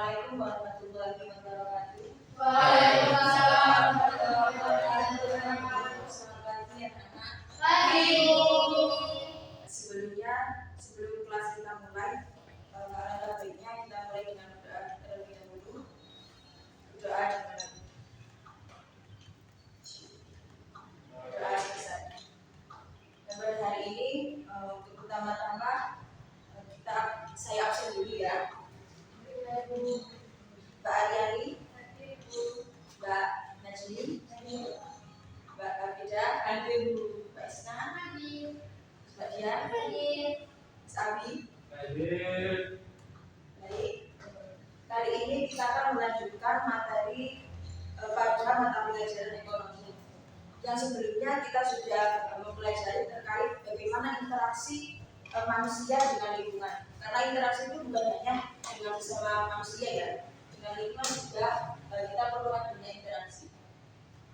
Assalamualaikum warahmatullahi wabarakatuh. Waalaikumsalam warahmatullahi wabarakatuh. Selamat pagi anak-anak. Pagi. Sebelum kelas kita mulai, alangkah baiknya kita mulai dengan doa terlebih dahulu. Doa besar. Dan pada hari ini untuk pertama-tama saya absen dulu ya. Mbak Ariani, Mbak Najmi, Mbak Abida, Mbak Isna, Mbak Dian, Mas Abi. Baik. Kali ini kita akan melanjutkan materi pada mata pelajaran ekonomi. Yang sebelumnya kita sudah mempelajari terkait bagaimana interaksi manusia dengan lingkungan. Karena interaksi itu bukan hanya dengan sesama manusia ya, dengan lingkungan juga kita perlu adanya interaksi.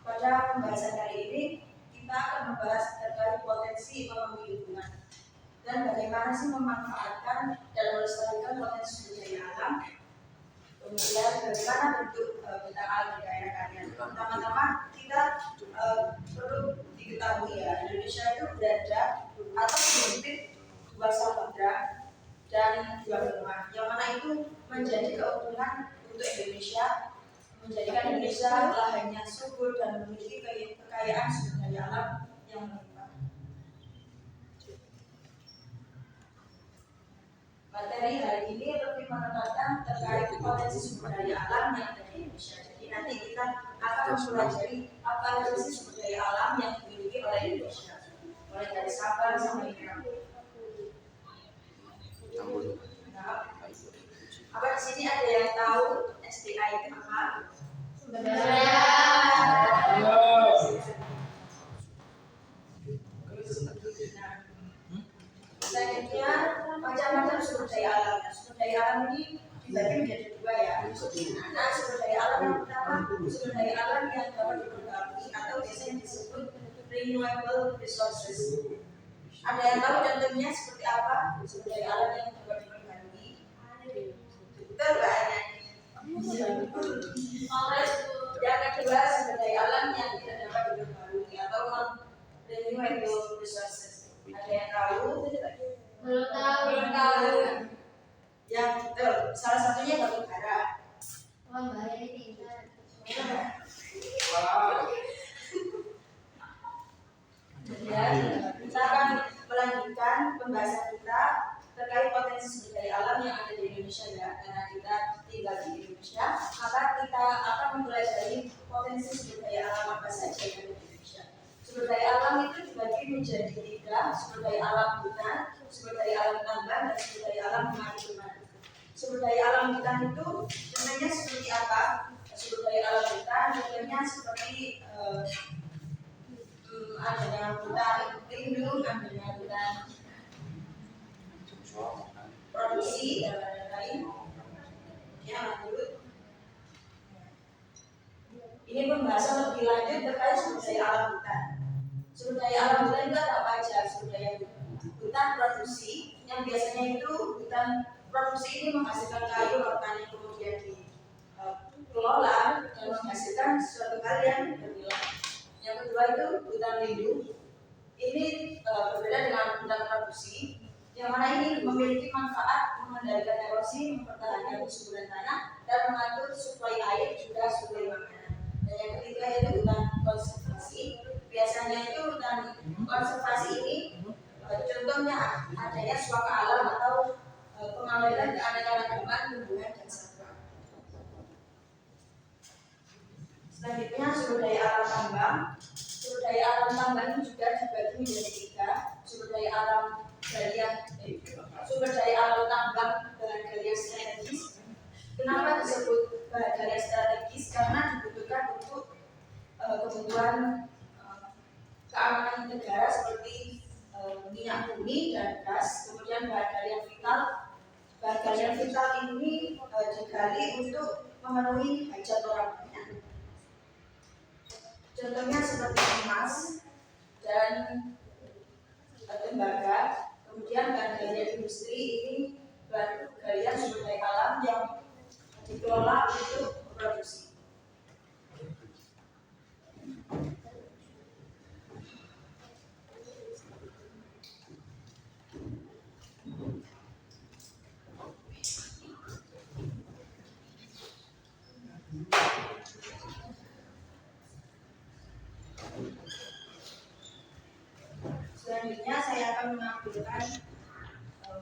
Pada pembahasan kali ini kita akan membahas terkait potensi ekonomi lingkungan dan bagaimana sih memanfaatkan dan melestarikan potensi sumber daya alam. Kemudian bagaimana bentuk bentang alam di daerah kalian. Pertama-tama kita perlu diketahui ya, Indonesia itu berada atau dihimpit 2 samudra dan 2 benua, yang mana itu menjadi keuntungan untuk Indonesia, menjadikan Indonesia lahannya subur dan memiliki kekayaan sumber daya alam yang melimpah. Materi hari ini lebih menekankan terkait potensi sumber daya alam yang ada di Indonesia. Jadi nanti kita akan mempelajari apa saja sumber daya alam yang dimiliki oleh Indonesia, mulai dari Sabang sampai Merauke. Nah, apa di sini ada yang tahu SDA itu apa? Sumber daya. Selanjutnya macam-macam sumber daya alam. Sumber daya alam ini dibagi menjadi 2 ya. Nah, sumber daya alam yang pertama sumber daya alam yang dapat diperbarui atau biasanya disebut renewable resources. Ada yang tahu contohnya seperti apa sumber daya alam yang dapat diperbarui? Betul banyak. Yang kedua sumber daya alam yang tidak dapat diperbarui atau renewable resources. Ada yang tahu? Belum tahu. Yang betul, salah satunya batu bara. Bahaya ini. Kemudian kita akan melanjutkan pembahasan kita terkait potensi sumber daya alam yang ada di Indonesia ya, karena kita tinggal di Indonesia, maka kita akan mempelajari potensi sumber daya alam apa saja yang ada di Indonesia. Sumber daya alam itu dibagi menjadi 3, sumber daya alam hutan, sumber daya alam tambang, dan sumber daya alam pemanfaatan. Sumber daya alam hutan itu contohnya seperti apa? Sumber daya alam hutan contohnya seperti adanya hutan lindung, adanya hutan produksi dan lain-lain. Ya, lanjut. Ini pembahasan lebih lanjut terkait sumber daya alam hutan. Sumber daya alam hutan itu apa aja? Sumber daya hutan produksi, yang biasanya itu hutan produksi ini menghasilkan kayu rotan yang kemudian dikelola dan menghasilkan suatu hal yang bernilai. Yang kedua itu hutan lindung. Ini berbeda dengan hutan produksi, yang mana ini memiliki manfaat mengendalikan erosi, mempertahankan kesuburan tanah, dan mengatur suplai air juga suplai makanan. Dan yang ketiga yaitu hutan konservasi. Biasanya itu hutan konservasi ini contohnya adanya suaka alam atau pengawetan keanekaragaman tumbuhan dan satwa. Selanjutnya sumber daya alam tambang. Sumber daya alam tambang ini juga dibagi menjadi 3. Sumber daya alam tambang bahan galian strategis. Kenapa disebut bahan galian strategis? Karena dibutuhkan untuk kebutuhan keamanan negara seperti minyak bumi dan gas. Kemudian bahan galian vital. Bahan galian vital ini digali untuk memenuhi hajat orang banyak. Contohnya seperti emas dan tembaga. Kemudian bahan galian industri ini bahan galian sumber daya alam yang dikelola untuk produksi. Selanjutnya saya akan menampilkan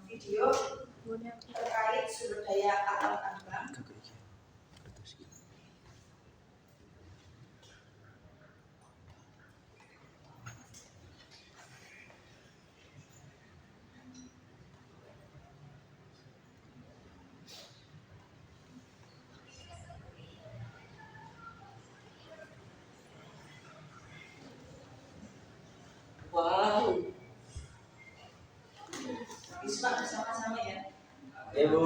video terkait sumber daya alam tambang. Wow. Bisa bersama-sama ya. Oke, Bu.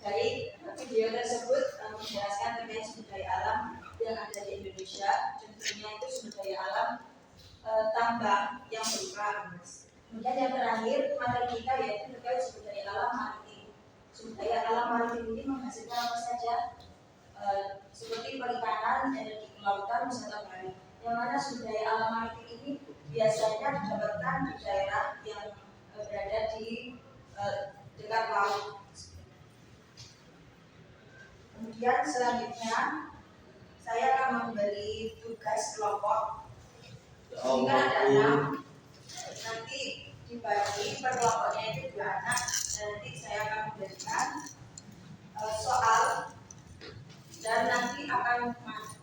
Dari video tersebut menjelaskan terkait sumber daya alam yang ada di Indonesia. Contohnya itu sumber daya alam tambang yang berupa emas. Kemudian yang terakhir materi kita yaitu terkait sumber daya alam maritim. Sumber daya alam maritim ini menghasilkan apa saja? Seperti perikanan, energi kelautan, wisata bahari. Yang mana sumber daya alam maritim ini biasanya didapatkan di daerah yang berada di dekat laut. Kemudian selanjutnya saya akan memberi tugas kelompok. Jika ada 6, nanti dibagi per kelompoknya itu 2 anak. Dan nanti saya akan memberikan soal dan nanti akan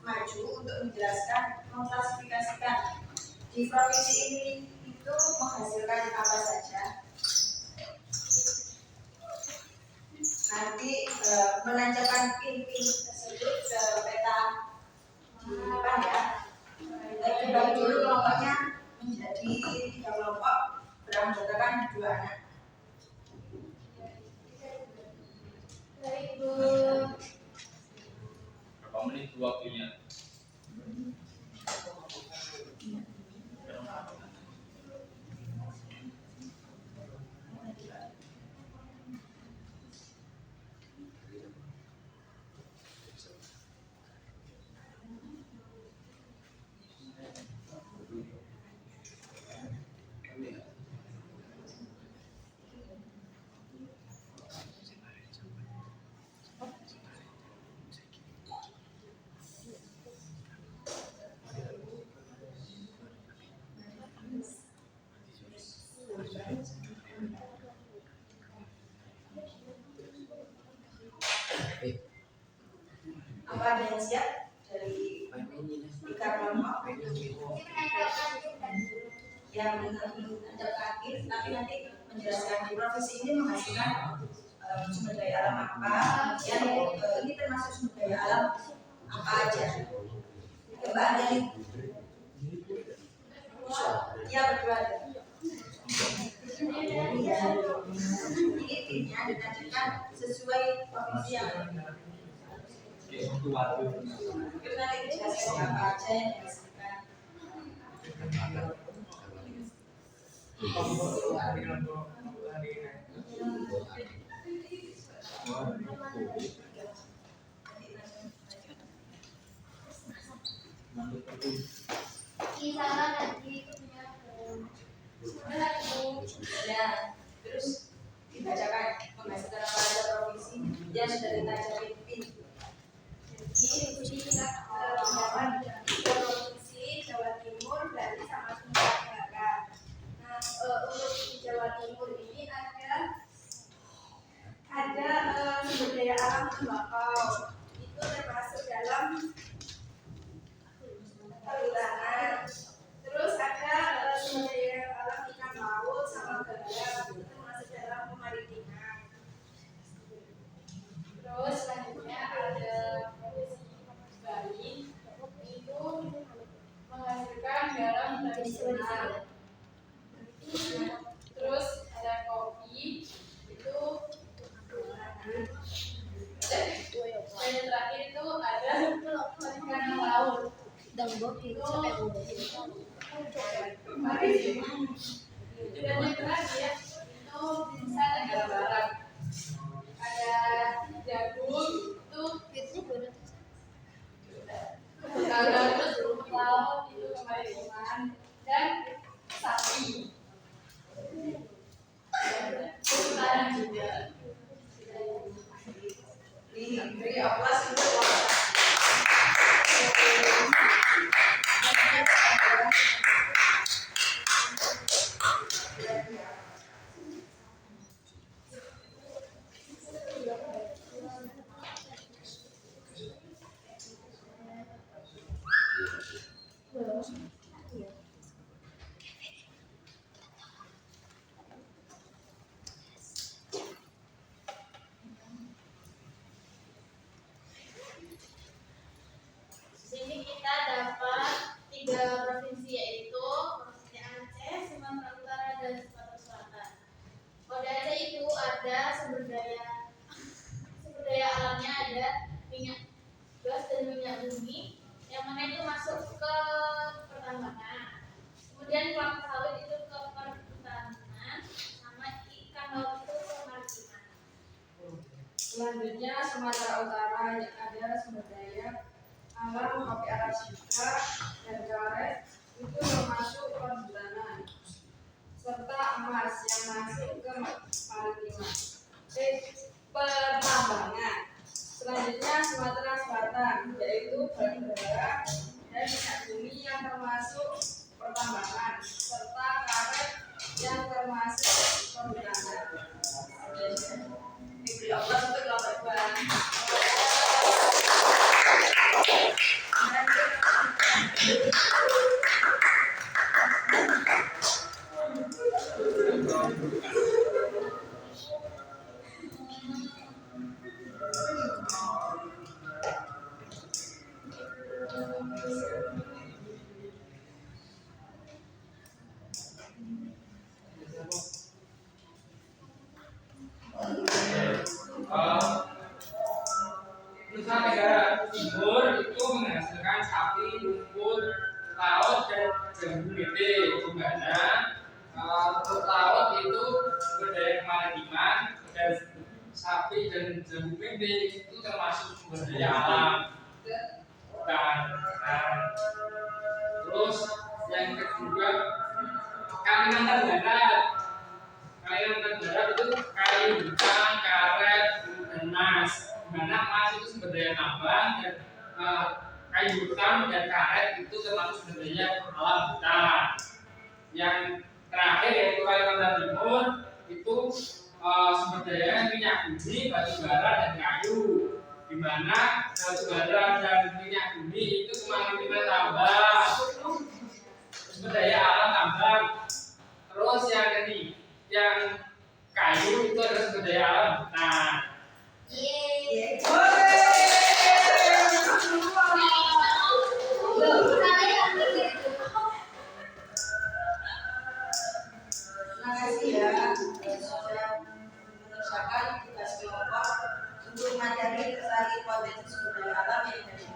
maju untuk menjelaskan, mengklasifikasikan di provinsi ini itu menghasilkan apa saja. Nanti menancapkan pin-pin tersebut ke peta di depan ya. Kita bagi dulu kelompoknya menjadi 3 kelompok beranggotakan 2 anak. Baik, Bu. Berapa menit waktunya? Apa ada yang siap dari 3 kelompok yang menghadap ke akhir, tapi nanti menjelaskan di provinsi ini menghasilkan sumber daya alam apa, yang ini termasuk sumber daya alam apa aja. Coba ada nih. Iya, berdua ada. Ini timnya ditentukan sesuai provinsi yang ada. Terus nanti dijelaskan siapa aja yang dihasilkan. Di sana nanti punya sudah Ibu. Ya, terus dibacakan pembahasan pada provinsi yang sudah kita ajarin. Jadi di provinsi Jawa Timur berarti sama Sumatera Barat. Nah, untuk di Jawa Timur ini ada sumber daya alam tembakau. Itu termasuk dalam perhutanan. Terus ada sumber daya alam ikan laut sama garam. Itu termasuk dalam kemaritiman. Terus selanjutnya ada Bali, itu menghasilkan garam tradisional. Terus ada kopi, itu dan yang terakhir itu ada perikanan laut. Dan yang terakhir itu di Nusa Tenggara Barat ada jagung, itu terus rumput laut itu kemaritiman dan sapi. Perhutanan juga. Ini beri aplaus untuk Sini kita dapat 3 provinsi, yaitu Provinsi Aceh, Sumatera Utara, dan Sumatera Selatan. Pada Aceh itu ada sumber daya alamnya, ada minyak gas dan minyak bumi, yang mana itu masuk ke pertambangan. Kemudian kelapa sawit itu ke perhutanan, sama ikan laut itu ke kemaritiman. selanjutnya Sumatera Utara yang ada sumber daya alam kopi arabica dan karet itu termasuk perhutanan serta emas yang masuk ke maritiman pertambangan. Selanjutnya Sumatera Selatan yaitu batu bara dan minyak bumi yang termasuk pertambangan serta karet yang termasuk perhutanan. Diberi Allah untuk kelompok dua. Nusa Tenggara Timur itu menghasilkan sapi, rumput laut dan jambu mete. Di mana rumput laut itu sumber daya kemaritiman dan sapi dan jambu mete itu termasuk sumber daya alam. Dan terus yang kedua Kalimantan Barat. Kalimantan Barat itu kayu hutan, karet, dan emas. Di mana emas itu sumber daya tambang dan kayu hutan dan karet itu termasuk sumber daya alam hutan. Yang terakhir yaitu Kalimantan Timur itu sumber daya minyak bumi, batu bara dan kayu. Di mana batu bara dan minyak bumi itu kemaritiman tambang, sumber daya alam tambang. Terus yang ini, yang kayu itu adalah sumber daya alam hutan. Terima kasih ya sudah mengerjakan tugas kelompok untuk materi tentang potensi sumber daya alam yang ada di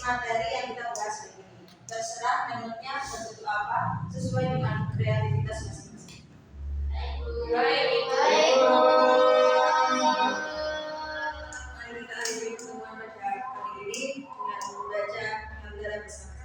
materi yang kita bahas hari ini. Terserah menurutnya bentuk apa sesuai dengan kreativitas masing-masing. Baik.